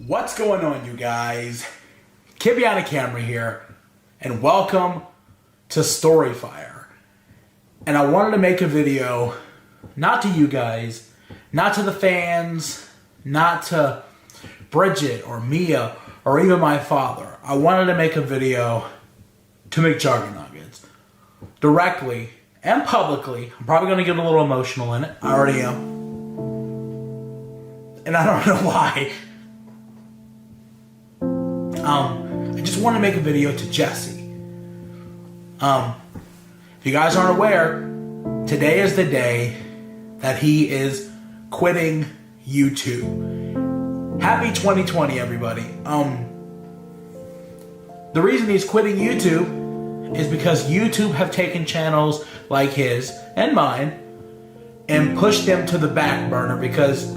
What's going on, you guys? Kid behind the camera here, and welcome to Storyfire. And I wanted to make a video, not to you guys, not to the fans, not to Bridget or Mia or even my father. I wanted to make a video to Mcjuggernuggets directly and publicly. I'm probably going to get a little emotional in it. I already am. And I don't know why. I just want to make a video to Jesse. If you guys aren't aware, today is the day that he is quitting YouTube. Happy 2020, everybody. The reason he's quitting YouTube is because YouTube have taken channels like his and mine and pushed them to the back burner because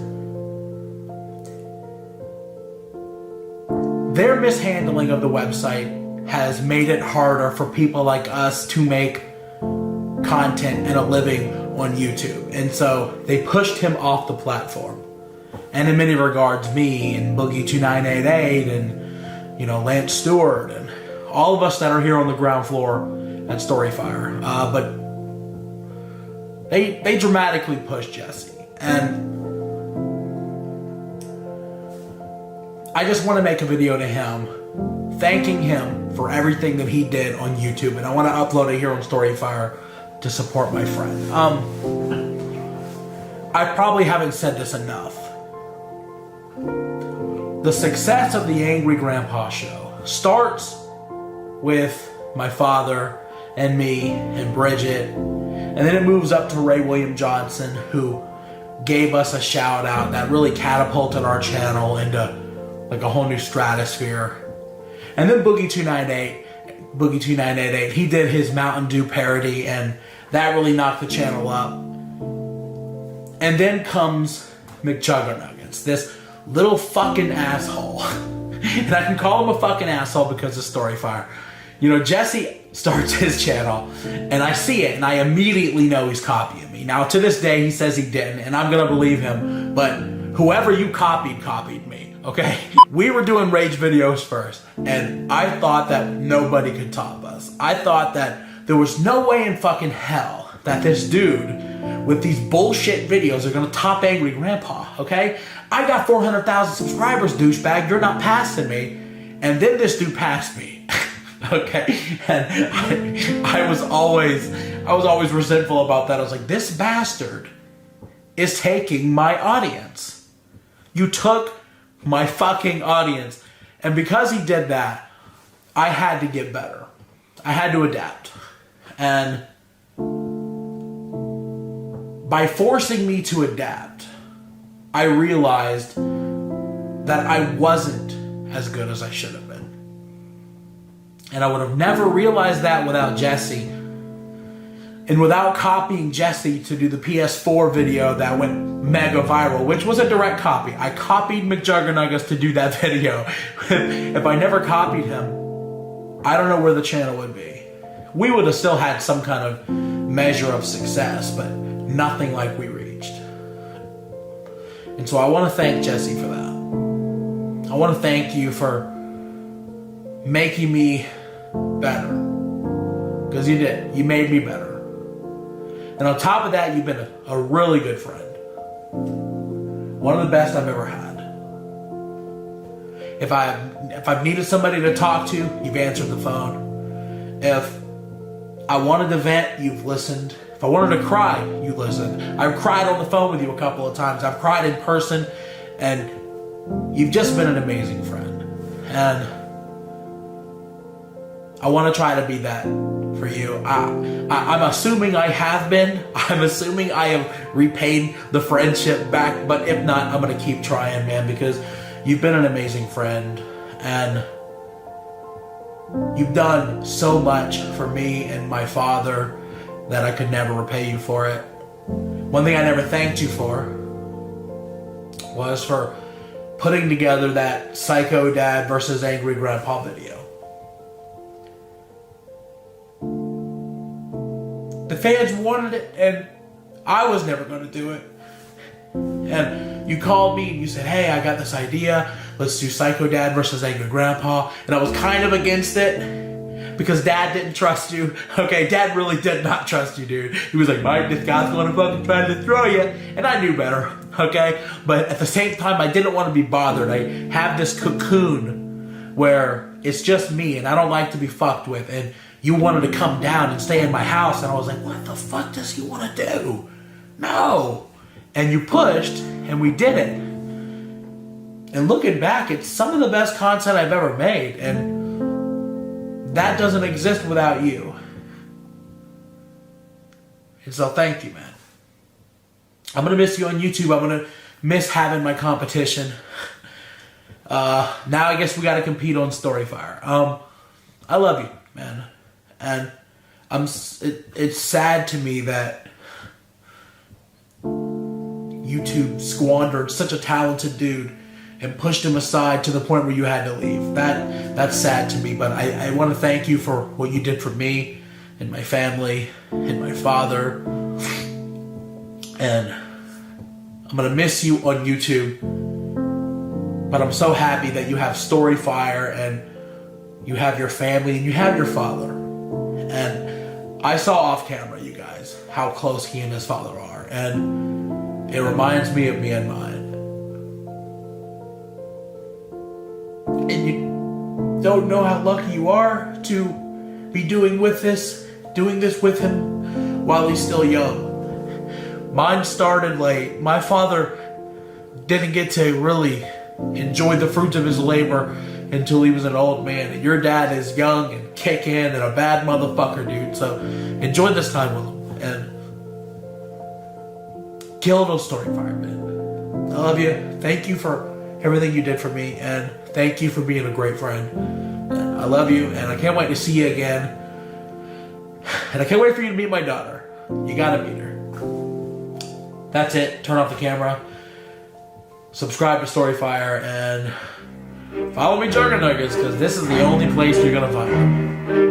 their mishandling of the website has made it harder for people like us to make content and a living on YouTube. And so they pushed him off the platform. And in many regards, me and Boogie2988 and, Lance Stewart and all of us that are here on the ground floor at Storyfire. But they dramatically pushed Jesse. And I just want to make a video to him, thanking him for everything that he did on YouTube, and I want to upload it here on Storyfire to support my friend. I probably haven't said this enough. The success of the Angry Grandpa Show starts with my father and me and Bridget, and then it moves up to Ray William Johnson, who gave us a shout out that really catapulted our channel into like a whole new stratosphere. And then Boogie2988, he did his Mountain Dew parody, and that really knocked the channel up. And then comes Mcjuggernuggets, this little fucking asshole. And I can call him a fucking asshole because of Storyfire. Jesse starts his channel, and I see it, and I immediately know he's copying me. Now, to this day, he says he didn't, and I'm gonna believe him, but whoever you copied me. Okay, we were doing rage videos first, and I thought that nobody could top us. I thought that there was no way in fucking hell that this dude with these bullshit videos are gonna top Angry Grandpa, okay? I got 400,000 subscribers, douchebag, you're not passing me. And then this dude passed me, okay? And I was always resentful about that. I was like, this bastard is taking my audience. You took my fucking audience. And because he did that, I had to get better. I had to adapt. And by forcing me to adapt, I realized that I wasn't as good as I should have been. And I would have never realized that without Jesse. And without copying Jesse to do the PS4 video that went mega viral, which was a direct copy. I copied Mcjuggernuggets to do that video. If I never copied him, I don't know where the channel would be. We would have still had some kind of measure of success, but nothing like we reached. And so I want to thank Jesse for that. I want to thank you for making me better. Because you did. You made me better. And on top of that, you've been a really good friend. One of the best I've ever had. If I've needed somebody to talk to, you've answered the phone. If I wanted to vent, you've listened. If I wanted to cry, you listened. I've cried on the phone with you a couple of times. I've cried in person, and you've just been an amazing friend. And I want to try to be that for you. I'm assuming I have been. I'm assuming I have repaid the friendship back, but if not, I'm going to keep trying, man, because you've been an amazing friend, and you've done so much for me and my father that I could never repay you for it. One thing I never thanked you for was for putting together that Psycho Dad versus Angry Grandpa video. The fans wanted it, and I was never going to do it. And you called me and you said, hey, I got this idea. let's do Psycho Dad versus Angry Grandpa. And I was kind of against it because Dad didn't trust you. Okay, Dad really did not trust you, dude. He was like, Mike, this guy's gonna fucking try to throw you. And I knew better, okay? But at the same time, I didn't want to be bothered. I have this cocoon where it's just me and I don't like to be fucked with. And you wanted to come down and stay in my house. And I was like, what the fuck does he want to do? No. And you pushed and we did it. And looking back, it's some of the best content I've ever made. And that doesn't exist without you. And so thank you, man. I'm going to miss you on YouTube. I'm going to miss having my competition. Now I guess we got to compete on Storyfire. I love you, man. And it's sad to me that YouTube squandered such a talented dude and pushed him aside to the point where you had to leave. That's sad to me, but I want to thank you for what you did for me and my family and my father. And I'm going to miss you on YouTube, but I'm so happy that you have Storyfire and you have your family and you have your father. And I saw off camera, you guys, how close he and his father are. And it reminds me of me and mine. And you don't know how lucky you are to be doing this with him while he's still young. Mine started late. My father didn't get to really enjoy the fruits of his labor until he was an old man. And your dad is young and kicking and a bad motherfucker, dude. So enjoy this time with him. And kill those Storyfire, man. I love you. Thank you for everything you did for me. And thank you for being a great friend. And I love you. And I can't wait to see you again. And I can't wait for you to meet my daughter. You gotta meet her. That's it. Turn off the camera. Subscribe to Storyfire and follow Mcjuggernuggets because this is the only place you're gonna find me.